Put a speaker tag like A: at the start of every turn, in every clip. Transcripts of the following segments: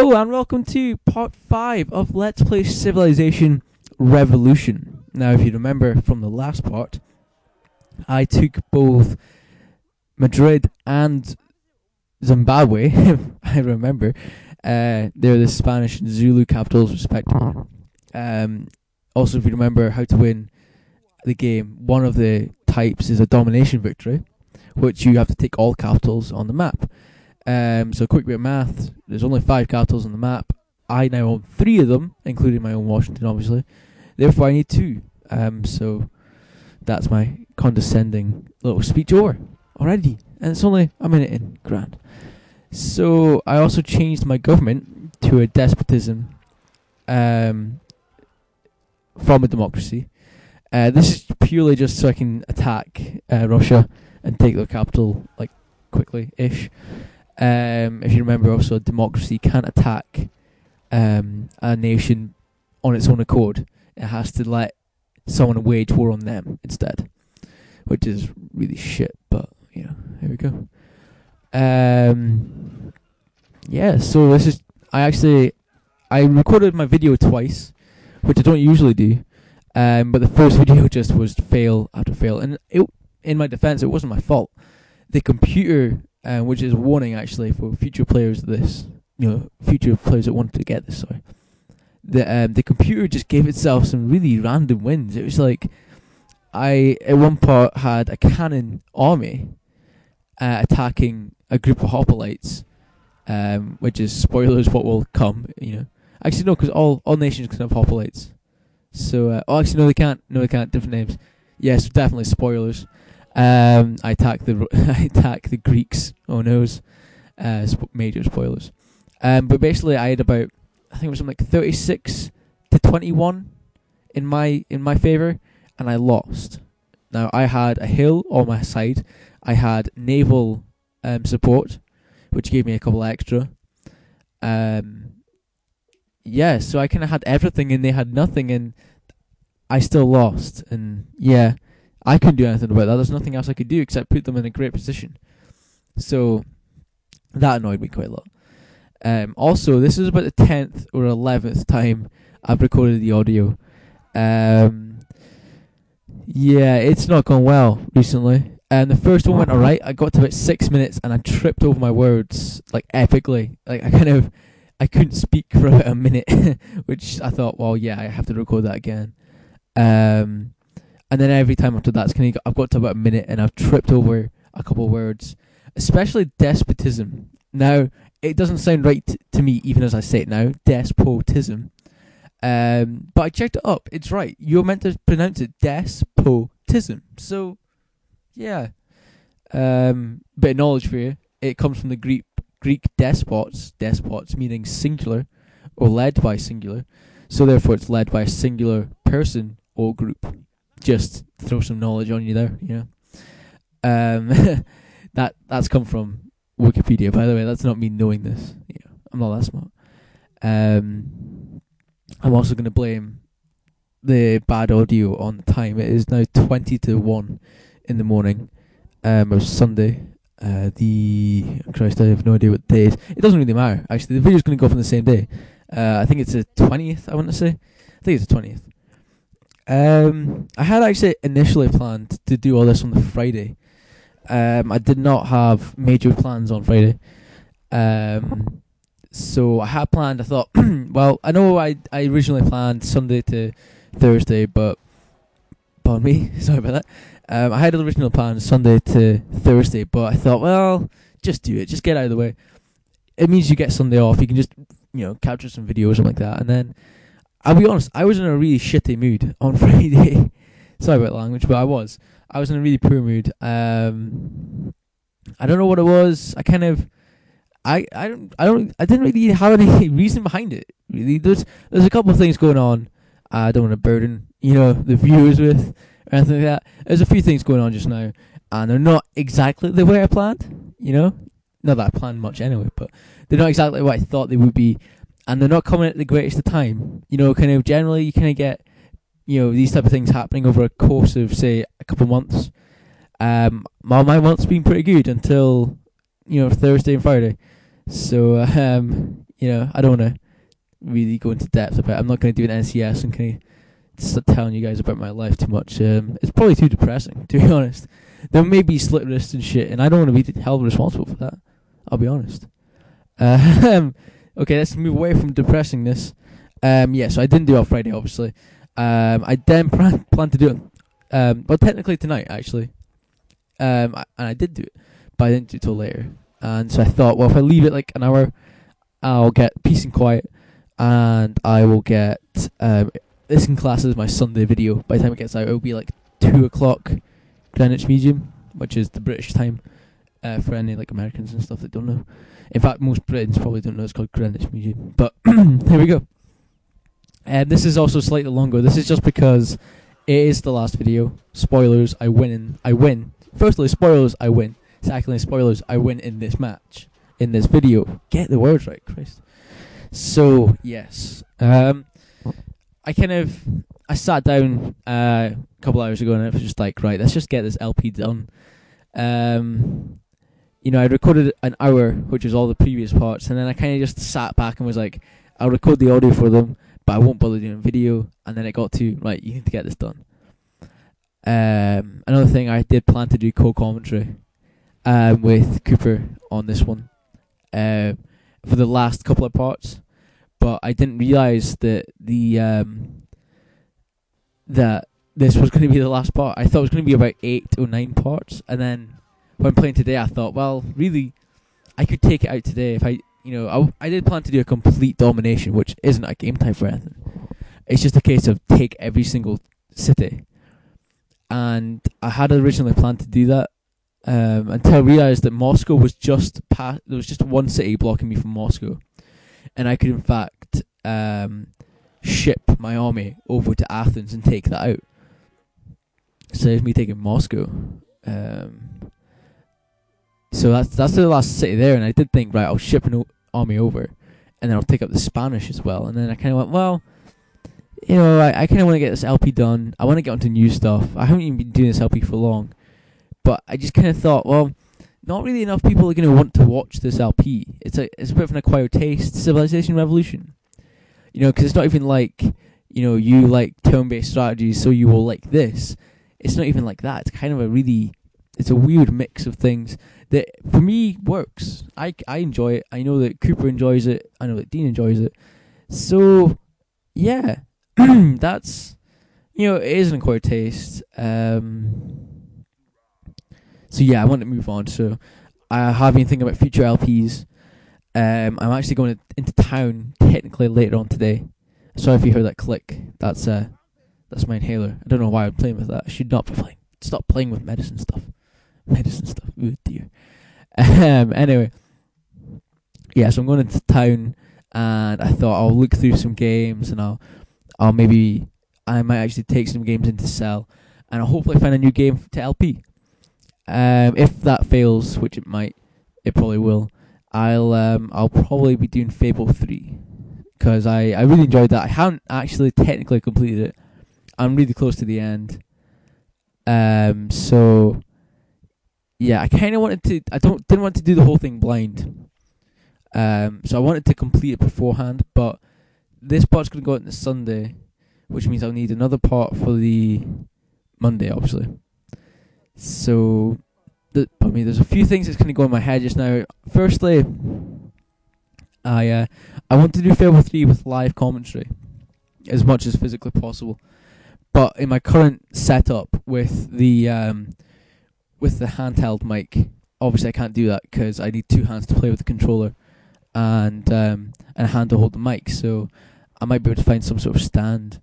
A: Hello and welcome to part 5 of Let's Play Civilization Revolution. Now, if you remember from the last part, I took both Madrid and Zimbabwe, if I remember. They're the Spanish and Zulu capitals, respectively. Also, if you remember how to win the game, one of the types is a domination victory, which you have to take all capitals on the map. So quick bit of math, there's only 5 capitals on the map. I now own 3 of them, including my own Washington, obviously. Therefore, I need 2. So that's my condescending little speech over already. And it's only a minute in. Grand. So I also changed my government to a despotism from a democracy. This is purely just so I can attack Russia and take their capital like quickly-ish. If you remember, also, democracy can't attack a nation on its own accord. It has to let someone wage war on them instead, which is really shit, but, you know, here we go. Yeah, so this is... I recorded my video twice, which I don't usually do, but the first video just was fail after fail. And in my defense, it wasn't my fault. The computer... which is a warning actually for future players of this, future players that wanted to get this, sorry. The computer just gave itself some really random wins. It was like, I at one part had a cannon army attacking a group of hoplites, which is, spoilers, what will come, Actually no, because all nations can have hoplites. So, actually no they can't, different names. Yes, definitely spoilers. I attack the Greeks. Oh noes, major spoilers. But basically, I had about, I think it was something like 36 to 21 in my favor, and I lost. Now I had a hill on my side. I had naval support, which gave me a couple extra. Yeah, so I kind of had everything, and they had nothing, and I still lost. And yeah. I couldn't do anything about that. There's nothing else I could do except put them in a great position. So that annoyed me quite a lot. Also, this is about the 10th or 11th time I've recorded the audio. Yeah, it's not gone well recently. The first one went alright. I got to about 6 minutes and I tripped over my words like epically. Like I couldn't speak for about a minute, which I thought, well, yeah, I have to record that again. And then every time after that, I've got to about a minute and I've tripped over a couple of words, especially despotism. Now, it doesn't sound right to me even as I say it now, despotism. But I checked it up. It's right. You're meant to pronounce it despotism. So, yeah. Bit of knowledge for you. It comes from the Greek despots meaning singular or led by singular. So therefore it's led by a singular person or group. Just throw some knowledge on you there, That's come from Wikipedia, by the way. That's not me knowing this. I'm not that smart. I'm also going to blame the bad audio on the time. It is now 20 to 1 in the morning. It was Sunday. Christ, I have no idea what day it is. It doesn't really matter, actually. The video's going to go from the same day. I think it's the 20th, I want to say. I think it's the 20th. I had actually initially planned to do all this on the Friday. I did not have major plans on Friday. So I had planned, I thought, well, I know I originally planned Sunday to Thursday, but, pardon me, sorry about that. I had original plans Sunday to Thursday, but I thought, well, just do it, just get out of the way. It means you get Sunday off, you can just, capture some videos or something like that, and then, I'll be honest, I was in a really shitty mood on Friday. Sorry about the language, but I was in a really poor mood. I don't know what it was. I didn't really have any reason behind it. Really, there's a couple of things going on. I don't want to burden, the viewers with or anything like that. There's a few things going on just now, and they're not exactly the way I planned. Not that I planned much anyway, but they're not exactly what I thought they would be. And they're not coming at the greatest of time. Generally you kind of get, these type of things happening over a course of, say, a couple of months. My month's been pretty good until, Thursday and Friday. So, I don't want to really go into depth about it. I'm not going to do an NCS and kind of start telling you guys about my life too much. It's probably too depressing, to be honest. There may be slit wrists and shit, and I don't want to be held responsible for that. I'll be honest. Okay, let's move away from depressingness. So I didn't do it on Friday, obviously. I then planned to do it, well, technically tonight, actually. And I did do it, but I didn't do it till later. And so I thought, well, if I leave it like an hour, I'll get peace and quiet, and I will get this in class as my Sunday video. By the time it gets out, it'll be like 2 o'clock Greenwich Medium, which is the British time for any like Americans and stuff that don't know. In fact, most Britons probably don't know it's called Greenwich Medium. But here we go. This is also slightly longer. This is just because it is the last video. Spoilers, I win. Firstly, spoilers, I win. Secondly, spoilers, I win in this match. In this video. Get the words right, Christ. So, yes. I sat down a couple hours ago and I was just like, right, let's just get this LP done. I recorded an hour, which was all the previous parts, and then I kind of just sat back and was like, I'll record the audio for them, but I won't bother doing a video. And then it got to, right, you need to get this done. Another thing, I did plan to do co-commentary with Cooper on this one for the last couple of parts, but I didn't realise that that this was going to be the last part. I thought it was going to be about 8 or 9 parts, and then when playing today, I thought, well, really, I could take it out today if I did plan to do a complete domination, which isn't a game time for anything. It's just a case of take every single city. And I had originally planned to do that until I realised that Moscow was just there was just one city blocking me from Moscow. And I could, in fact, ship my army over to Athens and take that out. Save me taking Moscow. So that's the last city there, and I did think, right, I'll ship an army over, and then I'll take up the Spanish as well. And then I kind of went, well, I kind of want to get this LP done. I want to get onto new stuff. I haven't even been doing this LP for long, but I just kind of thought, well, not really enough people are going to want to watch this LP. It's a bit of an acquired taste, Civilization Revolution. Because it's not even like, you like turn-based strategies, so you will like this. It's not even like that. It's kind of it's a weird mix of things that, for me, works. I enjoy it. I know that Cooper enjoys it. I know that Dean enjoys it. So, yeah. That's, it is an acquired taste. So, yeah, I want to move on. So, I have been thinking about future LPs. I'm actually going into town, technically, later on today. Sorry if you heard that click. That's my inhaler. I don't know why I'm playing with that. I should not be playing. Stop playing with medicine stuff. Oh dear. Anyway, yeah. So I'm going into town, and I thought I'll look through some games, and I might actually take some games in to sell, and I'll hopefully find a new game to LP. If that fails, which it probably will, I'll probably be doing Fable 3, because I really enjoyed that. I haven't actually technically completed it. I'm really close to the end. So yeah, I kind of wanted to. Didn't want to do the whole thing blind. So I wanted to complete it beforehand, but this part's going to go out on the Sunday, which means I'll need another part for the Monday, obviously. So, there's a few things that's going to go in my head just now. Firstly, I want to do Fable 3 with live commentary as much as physically possible. But in my current setup with the handheld mic, obviously I can't do that because I need 2 hands to play with the controller and a hand to hold the mic. So I might be able to find some sort of stand.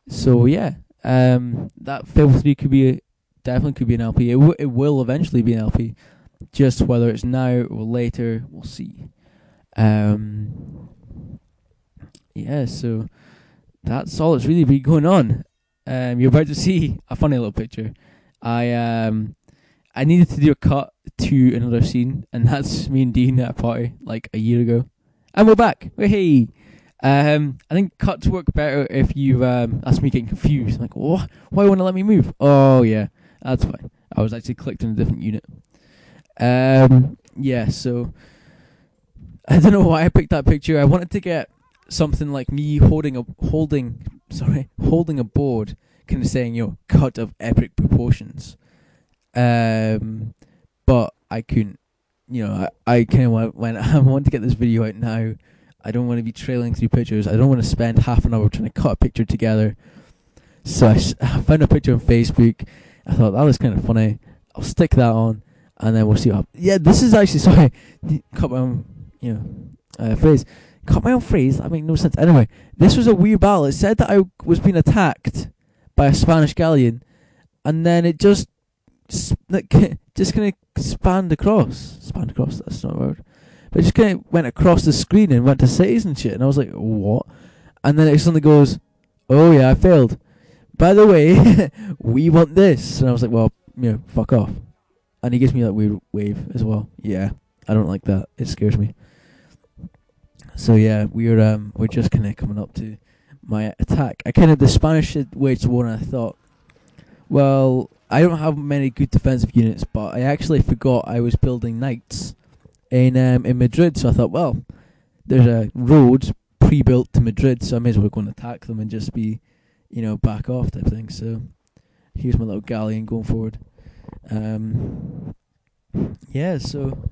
A: So yeah, that Fable 3 definitely could be an LP. It will eventually be an LP. Just whether it's now or later, we'll see. Yeah, so that's all that's really been going on. You're about to see a funny little picture. I needed to do a cut to another scene, and that's me and Dean at a party like a year ago. And we're back. Hey. I think cuts work better if you that's me getting confused. I'm like, what? Why won't it let me move? Oh yeah, that's fine. I was actually clicked on a different unit. Yeah, so I don't know why I picked that picture. I wanted to get something like me holding a board, kind of saying, cut of epic proportions. But I couldn't. I kind of went. I want to get this video out now. I don't want to be trailing through pictures. I don't want to spend half an hour trying to cut a picture together. So I found a picture on Facebook. I thought that was kind of funny. I'll stick that on, and then we'll see what happens. Yeah, this is actually sorry. Cut my own, phrase. Cut my own phrase. That makes no sense. Anyway, this was a weird battle. It said that I was being attacked by a Spanish galleon, and then it just kind of spanned across. Spanned across. That's not a word. But it just kind of went across the screen and went to cities and shit. And I was like, what? And then it suddenly goes, oh yeah, I failed. By the way, we want this. And I was like, well, fuck off. And he gives me that weird wave as well. Yeah, I don't like that. It scares me. So yeah, we're just kind of coming up to my attack. The Spanish waged war, and I thought, well, I don't have many good defensive units, but I actually forgot I was building knights in Madrid. So I thought, well, there's a road pre-built to Madrid, so I may as well go and attack them and just be, back off type thing. So here's my little galleon going forward. Yeah, so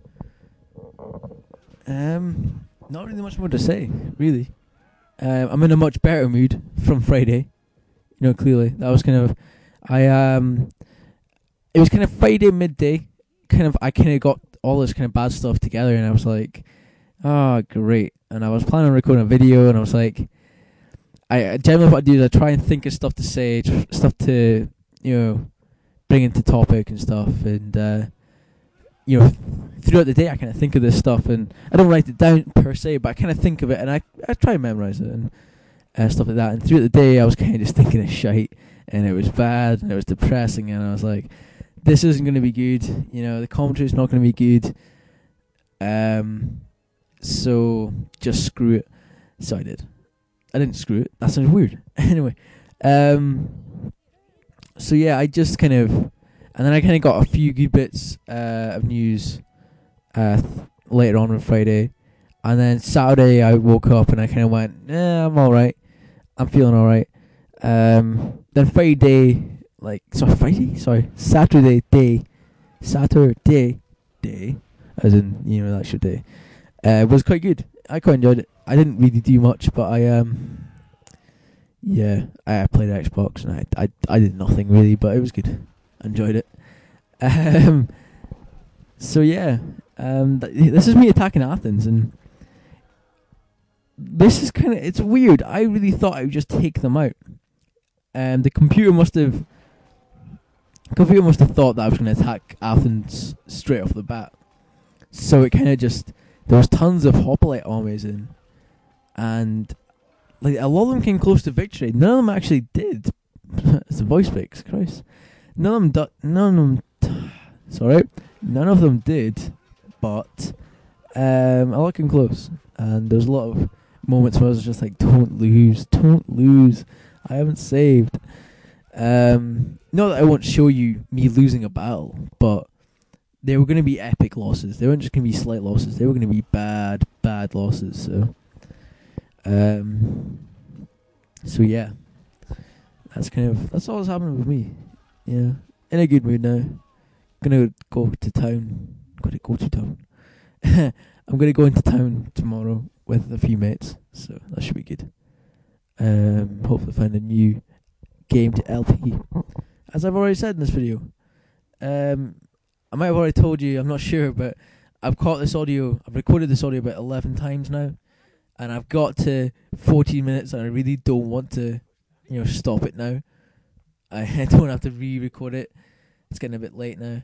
A: not really much more to say, really. I'm in a much better mood from Friday. Clearly that was kind of it was kind of Friday midday. I got all this kind of bad stuff together, and I was like, oh great. And I was planning on recording a video, and I was like, I generally what I do is I try and think of stuff to say, stuff to bring into topic and stuff, and throughout the day I kind of think of this stuff, and I don't write it down per se, but I kind of think of it, and I try and memorize it and stuff like that. And throughout the day I was kind of just thinking of shite, and it was bad, and it was depressing, and I was like, this isn't going to be good, the commentary's not going to be good, so just screw it. So I did. I didn't screw it. That sounds weird. Anyway, so yeah, I just kind of, and then I kind of got a few good bits of news later on Friday, and then Saturday I woke up and I kind of went, I'm alright. I'm feeling alright. Then Saturday day, as in, the actual day, was quite good. I quite enjoyed it. I didn't really do much, but I played Xbox, and I did nothing really, but it was good. I enjoyed it. So yeah, this is me attacking Athens, and this is it's weird. I really thought I would just take them out. The computer must have thought that I was going to attack Athens straight off the bat. So it kind of just, there was tons of hoplite armies in, and like a lot of them came close to victory. None of them actually did. It's the voice fix, Christ. None of them did, but a lot came close, and there's a lot of moments where I was just like, don't lose, I haven't saved. Not that I won't show you me losing a battle, but they were going to be epic losses. They weren't just going to be slight losses. They were going to be bad losses. So, so yeah, that's all that's happening with me. Yeah, in a good mood now. Gonna go to town. I'm gonna go into town tomorrow with a few mates, so that should be good. Hopefully find a new game to LP, as I've already said in this video. I might have already told you, I'm not sure, but I've recorded this audio about 11 times now, and I've got to 14 minutes, and I really don't want to, stop it now. I don't have to re-record it. It's getting a bit late now.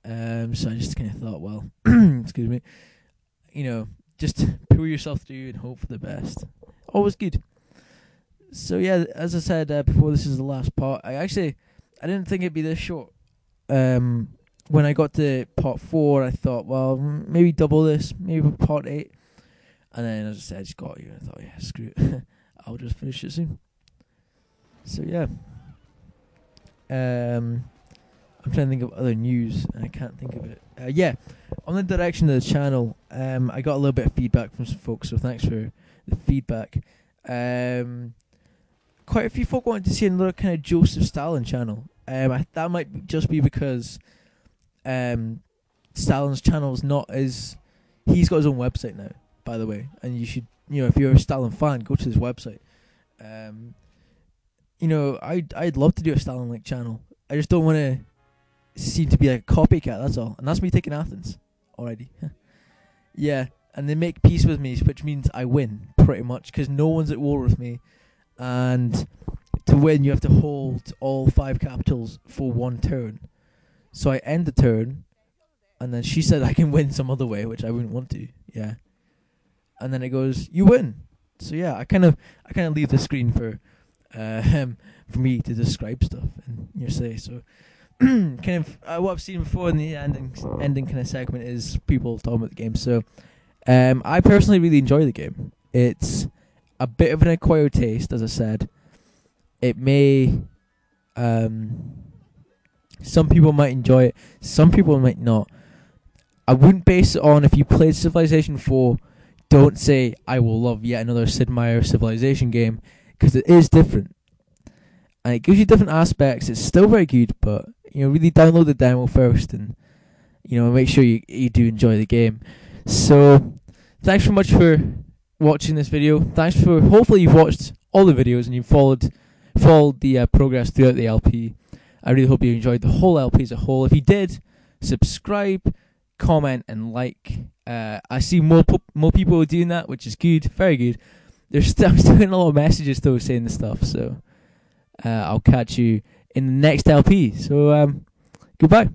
A: So I just kind of thought, well, excuse me, just pull yourself through and hope for the best. Always good. So yeah, as I said before, this is the last part. I didn't think it'd be this short. When I got to part 4, I thought, well, maybe double this, maybe part 8. And then, as I said, I just got here and I thought, yeah, screw it. I'll just finish it soon. So yeah. I'm trying to think of other news, and I can't think of it. Yeah, on the direction of the channel, I got a little bit of feedback from some folks, so thanks for the feedback. Quite a few folk wanted to see another kind of Joseph Stalin channel. That might just be because Stalin's channel is not as... He's got his own website now, by the way, and you should, if you're a Stalin fan, go to his website. I'd love to do a Stalin-like channel. I just don't want to seem to be like a copycat, that's all. And that's me taking Athens already. Yeah, and they make peace with me, which means I win, pretty much, because no one's at war with me. And to win, you have to hold all 5 capitals for 1 turn. So I end the turn, and then she said I can win some other way, which I wouldn't want to. Yeah, and then it goes, you win. So yeah, I kind of leave the screen for me to describe stuff and say. So kind of what I've seen before in the ending kind of segment is people talking about the game. So I personally really enjoy the game. It's a bit of an acquired taste, as I said. It may... some people might enjoy it, some people might not. I wouldn't base it on if you played Civilization 4, don't say, I will love yet another Sid Meier Civilization game, because it is different. And it gives you different aspects, it's still very good, but, really download the demo first, and, make sure you do enjoy the game. So, thanks very much for watching this video. Hopefully you've watched all the videos, and you've followed the progress throughout the LP. I really hope you enjoyed the whole LP as a whole. If you did, subscribe, comment, and like. I see more people doing that, which is good, very good. I'm still getting a lot of messages though saying this stuff, so I'll catch you in the next LP. So goodbye.